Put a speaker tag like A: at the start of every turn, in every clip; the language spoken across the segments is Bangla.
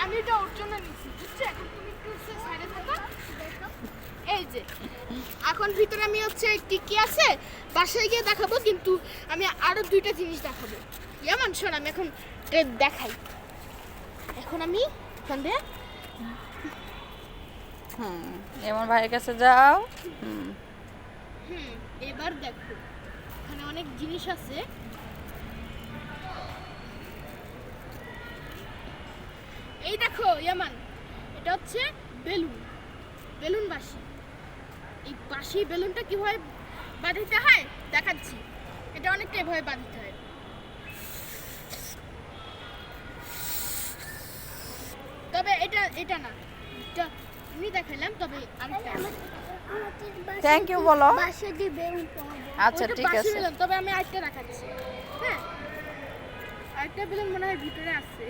A: আমি এটা ওর জন্য নিচ্ছি, বুঝছো? এখন তুমি একটু সাইডে থাকো। এই যে এখন ভিতরে আমি হচ্ছে কি আছে বাসায় গিয়ে দেখাবো, কিন্তু আমি আরো দুইটা জিনিস দেখাবো। যেমন শোন, আমি এখন দেখাই। এখন আমি এখান দিয়ে
B: এমন ভাইয়ের কাছে যাও।
A: এবার দেখো এখানে অনেক জিনিস আছে। এই দেখো ইয়ামান, এটা হচ্ছে বেলুন, বেলুন বাঁশি। এই বাঁশি বেলুনটা কিভাবে বাঁধিতে হয় দেখাচ্ছি। এটা অনেকটা এভাবে বাঁধিতে হয়। তবে এটা না, এটা আমি দেখাইলাম, তবে আরেকটা
B: থ্যাংক ইউ বলো।
C: বাসা দিবে
B: আচ্ছা
A: ওইটা
B: ঠিক
A: বাঁশি
B: আছে।
A: বেলুন, তবে আমি আরেকটা দেখাচ্ছি। হ্যাঁ, আরেকটা বেলুন মনে হয় ভিতরে আছে।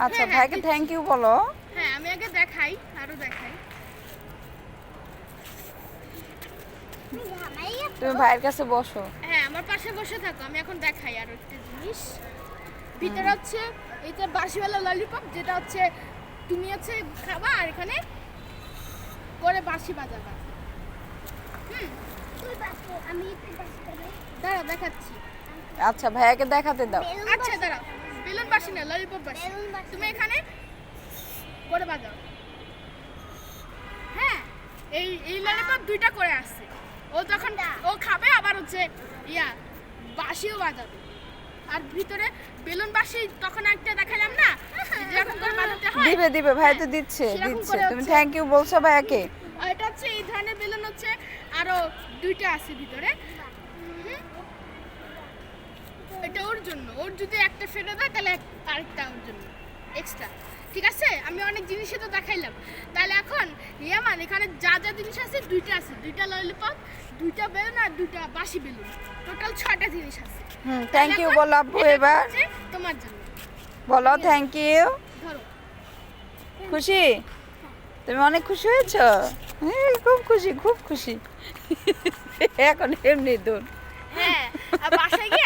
B: আচ্ছা
A: হ্যাঁ,
B: ভাইকে
A: দিচ্ছি।
B: থ্যাংক ইউ বলো।
A: হ্যাঁ, আমি আগে দেখাই, আরো দেখাই।
B: তুমি ভাইয়ের কাছে বসো।
A: হ্যাঁ, আমার পাশে বসে থাকো, আমি এখন দেখাই আরো একটা জিনিস। ভিতরে হচ্ছে এইটা বাঁশিওয়ালা ললিপপ, যেটা হচ্ছে তুমি হচ্ছে খাবা আর এখানে করে বাঁশি বাজাবা।
C: আমি একটু বাসা দেবে
A: দাঁড়া দেখাচ্ছি।
B: আচ্ছা ভাইয়াকে দেখাতে দাও।
A: আচ্ছা দাঁড়া, বেলুন বাঁশি না, ললিপপ বাঁশি।
C: বেলুন বাঁশি।
A: তুমি এখানে করে বাজাও। হ্যাঁ, এই ললিপপ দুইটা করে আসছে। ও যখন ও খাবে আবার হচ্ছে বাঁশিও বাজাবে। আর ভিতরে বেলুন বাঁশি তখন একটা দেখালাম না, যেরকম করে বাজাতে হয়।
B: দিবে দিবে ভাই তো দিচ্ছে
A: সেরকম
B: দিচ্ছে।
A: করে
B: তুমি
A: হচ্ছে-
B: থ্যাংক ইউ বলছো ভাইয়াকে।
A: আর এটা হচ্ছে এই ধরনের বেলুন হচ্ছে আরো দুইটা আছে ভিতরে। এটা ওর জন্য, ওর যদি একটা ফেলে দেয় তাহলে আরেকটা ওর জন্য এক্সট্রা। ঠিক আছে, আমি অনেক জিনিসই তো দেখাইলাম। তাহলে এখন ইয়ামান এখানে যা যা জিনিস আছে দুইটা আছে, দুইটা ললিপপ, দুইটা বেলুন আর দুইটা বাঁশি বেলুন, টোটাল 6টা জিনিস আছে।
B: থ্যাংক ইউ
A: এখন
B: বলো আব্বু।
A: এটা
B: এবার
A: হচ্ছে তোমার জন্য।
B: বলো থ্যাংক ইউ।
A: ধরো।
B: খুশি? তুমি অনেক খুশি হয়েছো? খুব খুশি খুব খুশি। এখন এমনি দূর।
A: হ্যাঁ, আর বাসায় গিয়ে